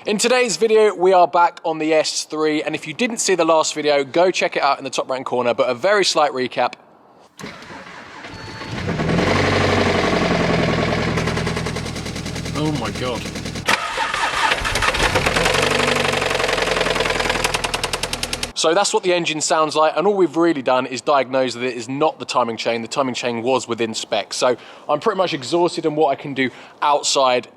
In today's video, we are back on the S3, and if you didn't see the last video, go check it out in the top right corner, but a very slight recap. Oh my God. So that's what the engine sounds like, and all we've really done is diagnose that it is not the timing chain. The timing chain was within spec. So I'm pretty much exhausted on what I can do outside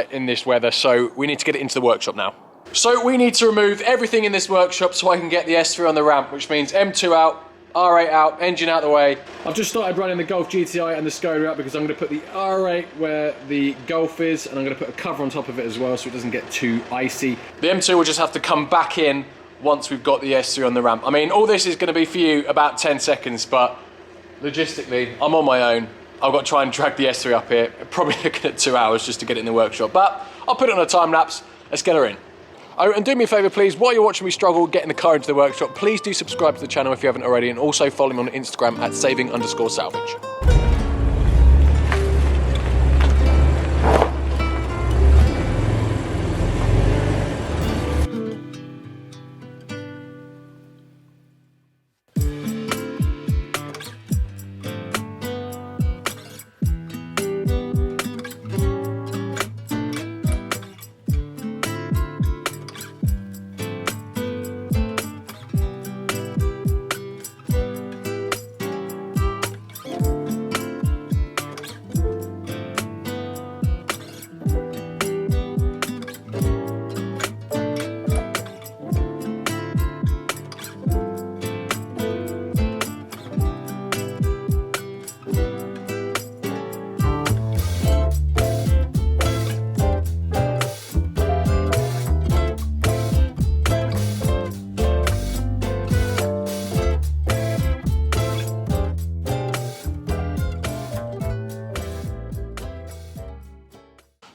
in this weather, so we need to get it into the workshop now. So we need to remove everything in this workshop so I can get the S3 on the ramp, which means M2 out, R8 out, engine out the way. I've just started running the Golf GTI and the Skoda out because I'm going to put the R8 where the Golf is, and I'm going to put a cover on top of it as well so it doesn't get too icy. The M2 will just have to come back in once we've got the S3 on the ramp. I mean, all this is going to be for you about 10 seconds, but logistically, I'm on my own. I've got to try and drag the S3 up here. Probably looking at 2 hours just to get it in the workshop, but I'll put it on a time lapse. Let's get her in. Oh, and do me a favour, please, while you're watching me struggle getting the car into the workshop, please do subscribe to the channel if you haven't already, and also follow me on Instagram at saving_salvage.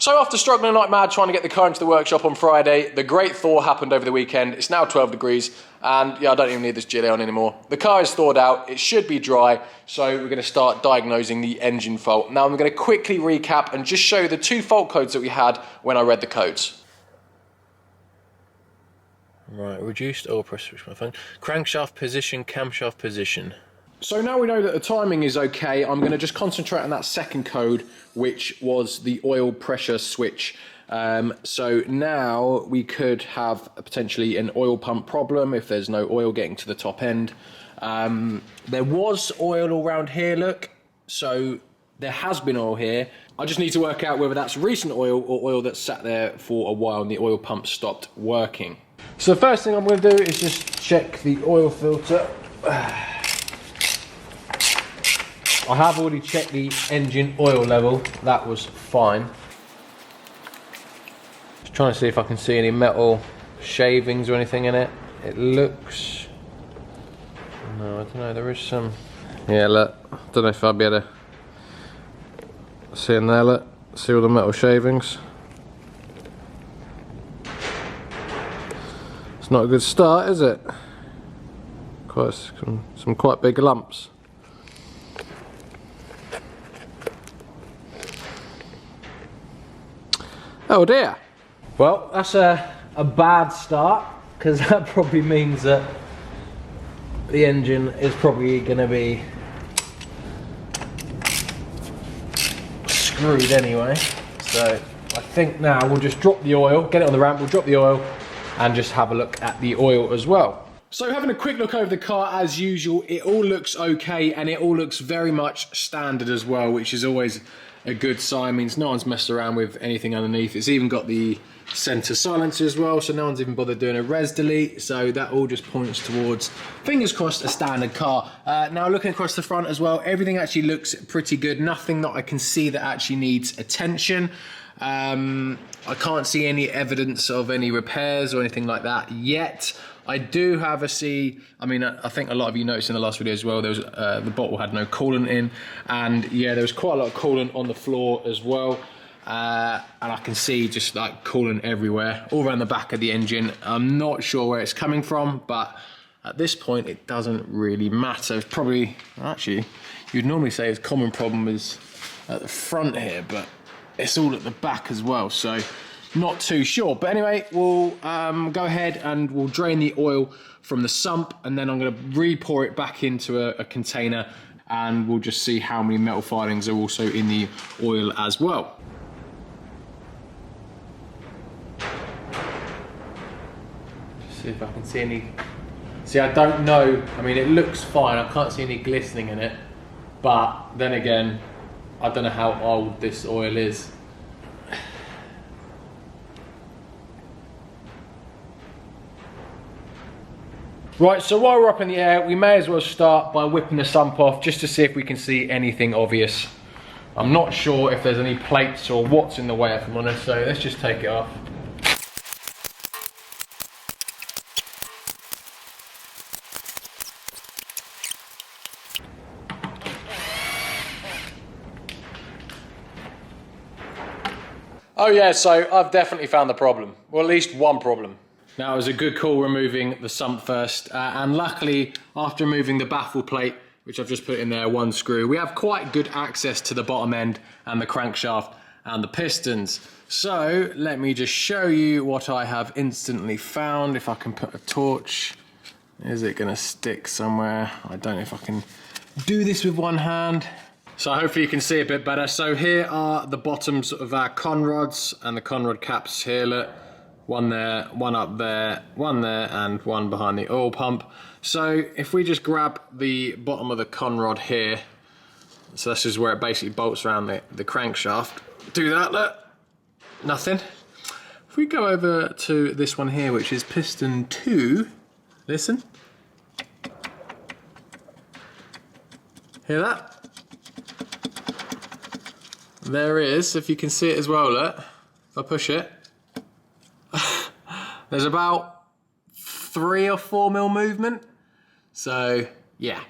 So after struggling like mad trying to get the car into the workshop on Friday, the great thaw happened over the weekend. It's now 12 degrees, and yeah, I don't even need this jelly on anymore. The car is thawed out, it should be dry, so we're going to start diagnosing the engine fault. Now I'm going to quickly recap and just show you the 2 fault codes that we had when I read the codes. Right, reduced oil pressure, switch my phone. Crankshaft position, camshaft position. So now we know that the timing is okay, I'm going to just concentrate on that second code, which was the oil pressure switch. So now we could have potentially an oil pump problem if there's no oil getting to the top end. There was oil all around here, look. So there has been oil here. I just need to work out whether that's recent oil or oil that's sat there for a while and the oil pump stopped working. So the first thing I'm going to do is just check the oil filter. I have already checked the engine oil level, that was fine. Just trying to see if I can see any metal shavings or anything in it. It looks... no, I don't know, there is some... yeah, look, I don't know if I'll be able to see in there, look. See all the metal shavings. It's not a good start, is it? Quite some quite big lumps. Oh dear. Well, that's a bad start, because that probably means that the engine is probably going to be screwed anyway. So I think now we'll just drop the oil, get it on the ramp, we'll drop the oil and just have a look at the oil as well. So having a quick look over the car as usual, it all looks okay, and it all looks very much standard as well, which is always a good sign. Means no one's messed around with anything underneath. It's even got the center silencer as well, so no one's even bothered doing a res delete, so that all just points towards, fingers crossed, a standard car. Now looking across the front as well, everything actually looks pretty good. Nothing that I can see that actually needs attention. I can't see any evidence of any repairs or anything like that yet. I do have a see, I mean, I think a lot of you noticed in the last video as well, there was the bottle had no coolant in, and yeah, there was quite a lot of coolant on the floor as well. And I can see just like coolant everywhere, all around the back of the engine. I'm not sure where it's coming from, but at this point it doesn't really matter. It's probably, actually, you'd normally say a common problem is at the front here, but it's all at the back as well. So not too sure. But anyway, we'll go ahead and we'll drain the oil from the sump, and then I'm going to re-pour it back into a container, and we'll just see how many metal filings are also in the oil as well. See if I can see any. See, I don't know. I mean, it looks fine. I can't see any glistening in it. But then again, I don't know how old this oil is. Right, so while we're up in the air, we may as well start by whipping the sump off just to see if we can see anything obvious. I'm not sure if there's any plates or what's in the way, if I'm honest, so let's just take it off. Oh yeah, so I've definitely found the problem, or at least one problem. Now, it was a good call removing the sump first, and luckily, after removing the baffle plate, which I've just put in there, one screw, we have quite good access to the bottom end and the crankshaft and the pistons. So, let me just show you what I have instantly found. If I can put a torch, is it gonna stick somewhere? I don't know if I can do this with one hand. So hopefully you can see a bit better. So here are the bottoms of our con rods and the con rod caps here, look. One there, one up there, one there, and one behind the oil pump. So if we just grab the bottom of the con rod here, so this is where it basically bolts around the crankshaft. Do that, look, nothing. If we go over to this one here, which is piston 2, listen. Hear that? There is, if you can see it as well, look. If I push it, there's about 3 or 4 mil movement. So, yeah,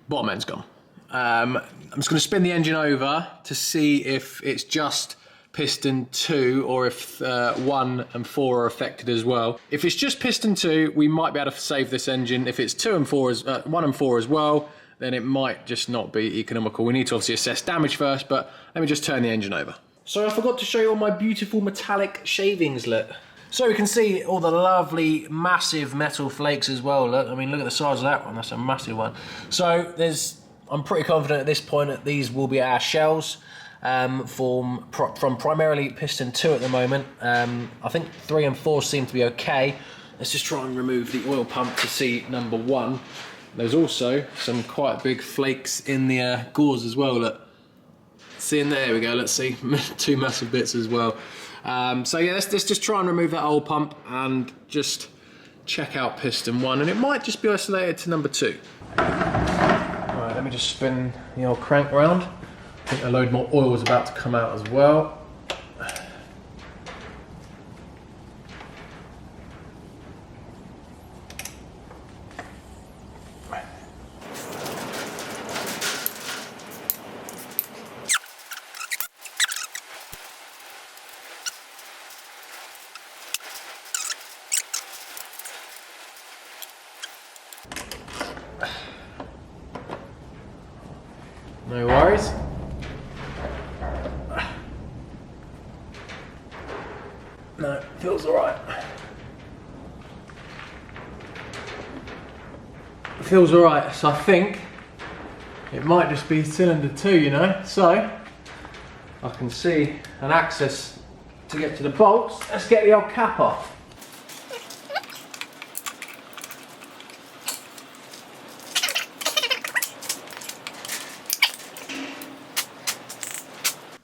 bottom end's gone. I'm just gonna spin the engine over to see if it's just piston 2 or if 1 and 4 are affected as well. If it's just piston 2, we might be able to save this engine. If it's 2 and 4 1 and 4 as well, then it might just not be economical. We need to obviously assess damage first, but let me just turn the engine over. So I forgot to show you all my beautiful metallic shavings, look. So we can see all the lovely, massive metal flakes as well, look. I mean, look at the size of that one, that's a massive one. So I'm pretty confident at this point that these will be our shells from primarily piston 2 at the moment. I think 3 and 4 seem to be okay. Let's just try and remove the oil pump to see number 1. There's also some quite big flakes in the gauze as well, look. See in there we go, let's see, 2 massive bits as well. So yeah, let's just try and remove that oil pump and just check out piston 1, and it might just be isolated to number 2. Right, let me just spin the old crank round. I think a load more oil is about to come out as well. No worries. No, feels alright. Feels alright, so I think it might just be cylinder 2, you know. So I can see an access to get to the bolts. Let's get the old cap off.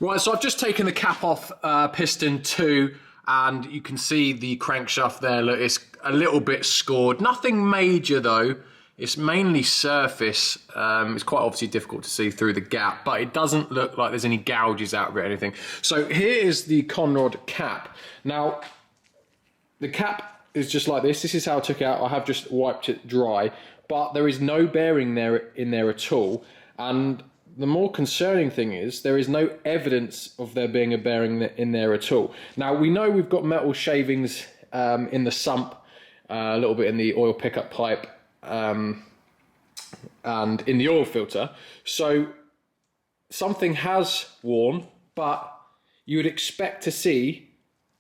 Right, so I've just taken the cap off piston 2, and you can see the crankshaft there. Look, it's a little bit scored. Nothing major though. It's mainly surface. It's quite obviously difficult to see through the gap, but it doesn't look like there's any gouges out of it or anything. So here is the conrod cap. Now, the cap is just like this. This is how I took it out. I have just wiped it dry, but there is no bearing in there at all. And the more concerning thing is there is no evidence of there being a bearing in there at all. Now, we know we've got metal shavings in the sump, a little bit in the oil pickup pipe, and in the oil filter. So something has worn, but you would expect to see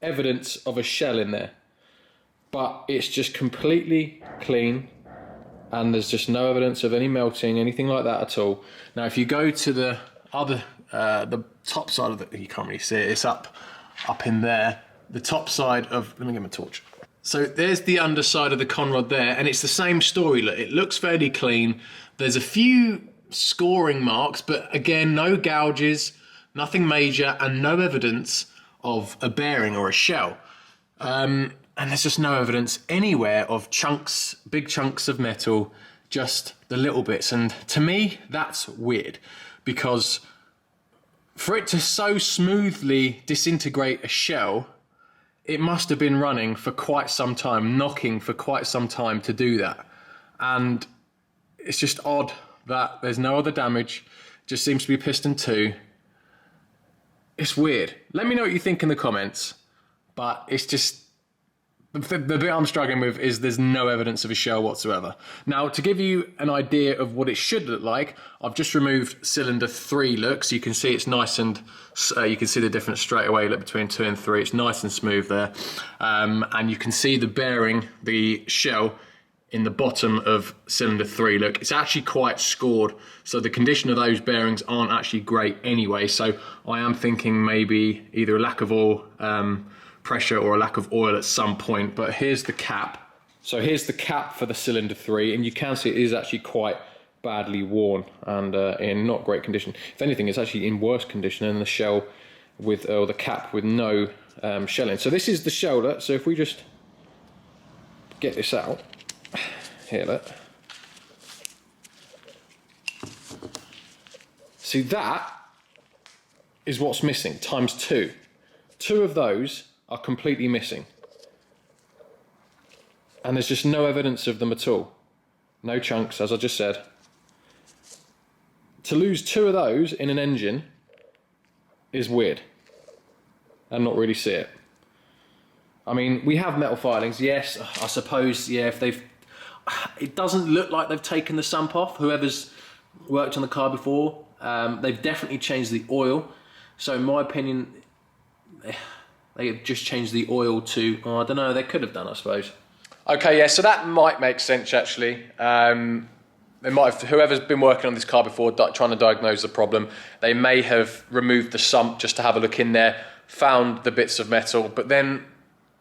evidence of a shell in there, but it's just completely clean and there's just no evidence of any melting, anything like that at all. Now if you go to the other, the top side of the, you can't really see it, it's up in there, the top side of, let me get my torch. So there's the underside of the conrod there, and it's the same story. Look, it looks fairly clean. There's a few scoring marks, but again, no gouges, nothing major, and no evidence of a bearing or a shell. And there's just no evidence anywhere of chunks, big chunks of metal, just the little bits. And to me, that's weird, because for it to so smoothly disintegrate a shell, it must have been running for quite some time, knocking for quite some time to do that. And it's just odd that there's no other damage, just seems to be piston 2. It's weird. Let me know what you think in the comments, but it's just, the bit I'm struggling with is there's no evidence of a shell whatsoever. Now, to give you an idea of what it should look like, I've just removed cylinder 3 look, so you can see it's nice and, you can see the difference straight away, look, between 2 and 3, it's nice and smooth there. And you can see the bearing, the shell, in the bottom of cylinder 3. Look, it's actually quite scored, so the condition of those bearings aren't actually great anyway, so I am thinking maybe either a lack of oil, pressure, or a lack of oil at some point. But here's the cap. So here's the cap for the cylinder 3, and you can see it is actually quite badly worn and in not great condition. If anything, it's actually in worse condition than the shell with, or the cap with no shelling. So this is the shell. So if we just get this out, here, look. See, that is what's missing, times 2. 2 of those are completely missing. And there's just no evidence of them at all. No chunks, as I just said. To lose 2 of those in an engine is weird. And not really see it. I mean, we have metal filings, yes, I suppose, yeah, if they've, it doesn't look like they've taken the sump off, whoever's worked on the car before. They've definitely changed the oil. So in my opinion, they have just changed the oil to, oh, I don't know, they could have done, I suppose. Okay, yeah, so that might make sense, actually. They might have, whoever's been working on this car before, trying to diagnose the problem, they may have removed the sump just to have a look in there, found the bits of metal, but then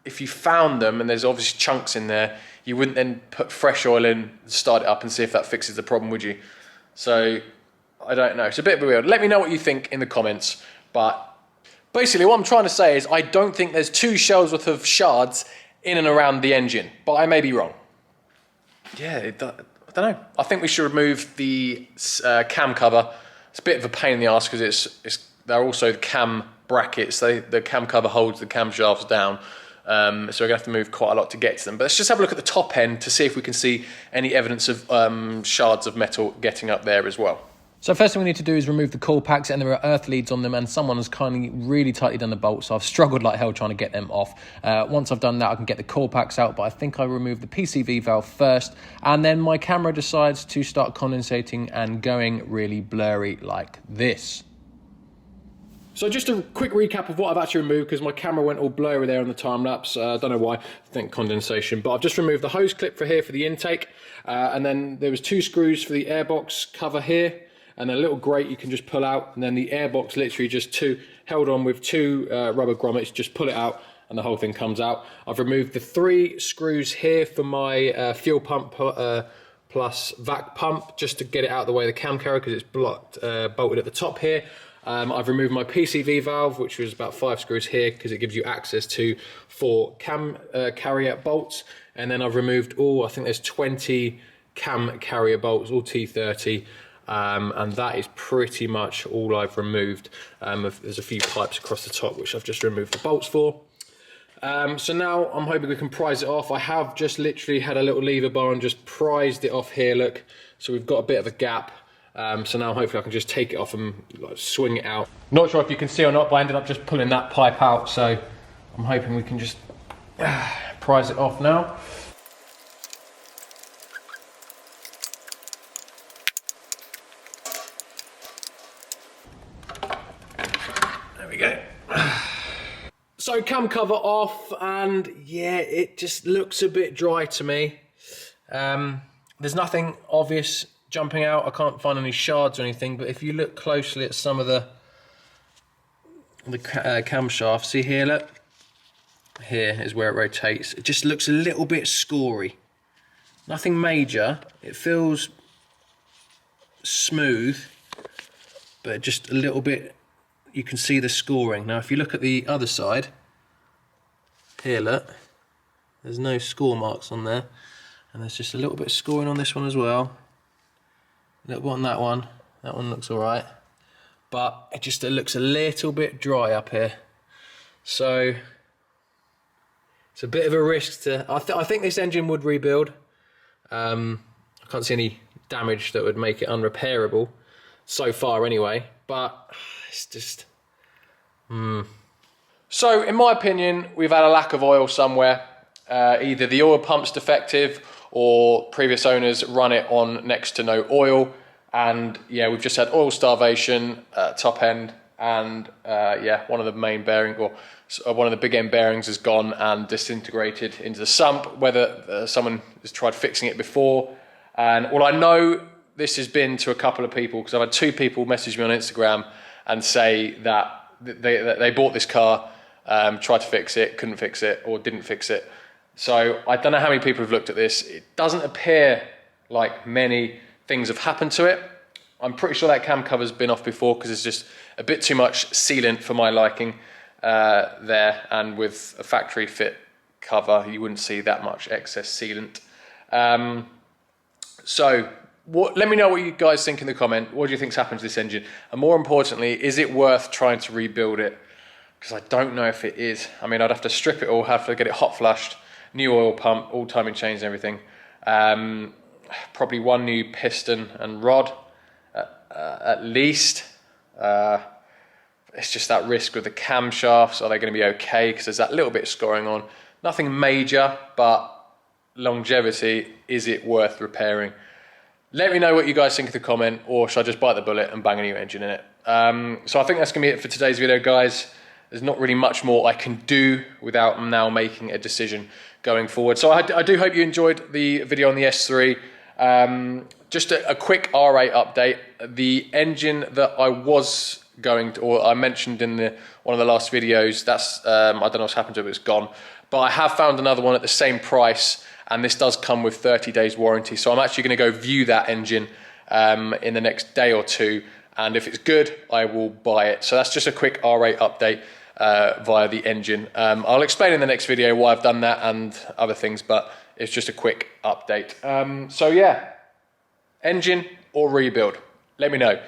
if you found them and there's obviously chunks in there, you wouldn't then put fresh oil in, start it up and see if that fixes the problem, would you? So, I don't know, it's a bit weird. Let me know what you think in the comments, but basically what I'm trying to say is I don't think there's 2 shells worth of shards in and around the engine, but I may be wrong. Yeah, I don't know. I think we should remove the cam cover. It's a bit of a pain in the arse because they're also the cam brackets. The cam cover holds the camshafts down. So we're going to have to move quite a lot to get to them. But let's just have a look at the top end to see if we can see any evidence of shards of metal getting up there as well. So first thing we need to do is remove the coil packs, and there are earth leads on them, and someone has kindly really tightly done the bolts, so I've struggled like hell trying to get them off. Once I've done that, I can get the coil packs out, but I think I removed the PCV valve first, and then my camera decides to start condensating and going really blurry like this. So just a quick recap of what I've actually removed, because my camera went all blurry there on the time lapse. I don't know why, I think condensation, but I've just removed the hose clip for here for the intake, and then there was 2 screws for the airbox cover here, and a little grate you can just pull out, and then the airbox literally just held on with 2 rubber grommets, just pull it out and the whole thing comes out. I've removed the 3 screws here for my fuel pump plus vac pump, just to get it out of the way of the cam carrier because it's blocked, bolted at the top here. I've removed my PCV valve, which was about 5 screws here because it gives you access to 4 cam carrier bolts, and then I've removed all, I think there's 20 cam carrier bolts, all T30. And that is pretty much all I've removed. There's a few pipes across the top which I've just removed the bolts for. So now I'm hoping we can prise it off. I have just literally had a little lever bar and just prised it off here, look. So we've got a bit of a gap. So now hopefully I can just take it off and like, swing it out. Not sure if you can see or not, but I ended up just pulling that pipe out. So I'm hoping we can just prise it off now. So So cam cover off, and yeah, it just looks a bit dry to me. There's nothing obvious jumping out. I can't find any shards or anything, but if you look closely at some of the camshaft, see here, look, here is where it rotates. It just looks a little bit scory. Nothing major. It feels smooth, but just a little bit, you can see the scoring. Now if you look at the other side, here look, there's no score marks on there, and there's just a little bit of scoring on this one as well. A little bit on that one looks alright, but it looks a little bit dry up here. So it's a bit of a risk to, I think this engine would rebuild. I can't see any damage that would make it unrepairable so far anyway, but it's just So in my opinion, we've had a lack of oil somewhere. Either the oil pump's defective or previous owners run it on next to no oil, and yeah, we've just had oil starvation top end, and yeah, one of the main bearing, or one of the big end bearings has gone and disintegrated into the sump, whether someone has tried fixing it before. And well, I know this has been to a couple of people, because I've had 2 people message me on Instagram and say that they bought this car, tried to fix it, couldn't fix it, or didn't fix it. So I don't know how many people have looked at this. It doesn't appear like many things have happened to it. I'm pretty sure that cam cover's been off before, because it's just a bit too much sealant for my liking there, and with a factory fit cover you wouldn't see that much excess sealant. So let me know what you guys think in the comment. What do you think's happened to this engine, and more importantly, is it worth trying to rebuild it? Because I don't know if it is. I mean, I'd have to strip it all, have to get it hot flushed, new oil pump, all timing chains and everything. Probably one new piston and rod at least. It's just that risk with the camshafts. Are they going to be okay? Because there's that little bit of scoring on. Nothing major, but longevity, is it worth repairing? Let me know what you guys think in the comment, or should I just bite the bullet and bang a new engine in it? So I think that's going to be it for today's video, guys. There's not really much more I can do without now making a decision going forward. So I do hope you enjoyed the video on the S3. Just a quick R8 update. The engine that I was going to, or I mentioned in one of the last videos, that's I don't know what's happened to it, it's gone. But I have found another one at the same price, and this does come with 30 days warranty. So I'm actually going to go view that engine in the next day or 2, and if it's good, I will buy it. So that's just a quick R8 update via the engine. I'll explain in the next video why I've done that and other things, but it's just a quick update. So yeah, engine or rebuild, let me know.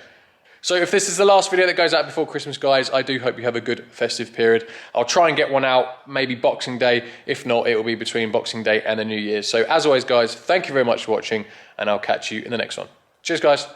So if this is the last video that goes out before Christmas, guys, I do hope you have a good festive period. I'll try and get one out maybe Boxing Day. If not, it will be between Boxing Day and the New Year's. So as always, guys, thank you very much for watching, and I'll catch you in the next one. Cheers, guys.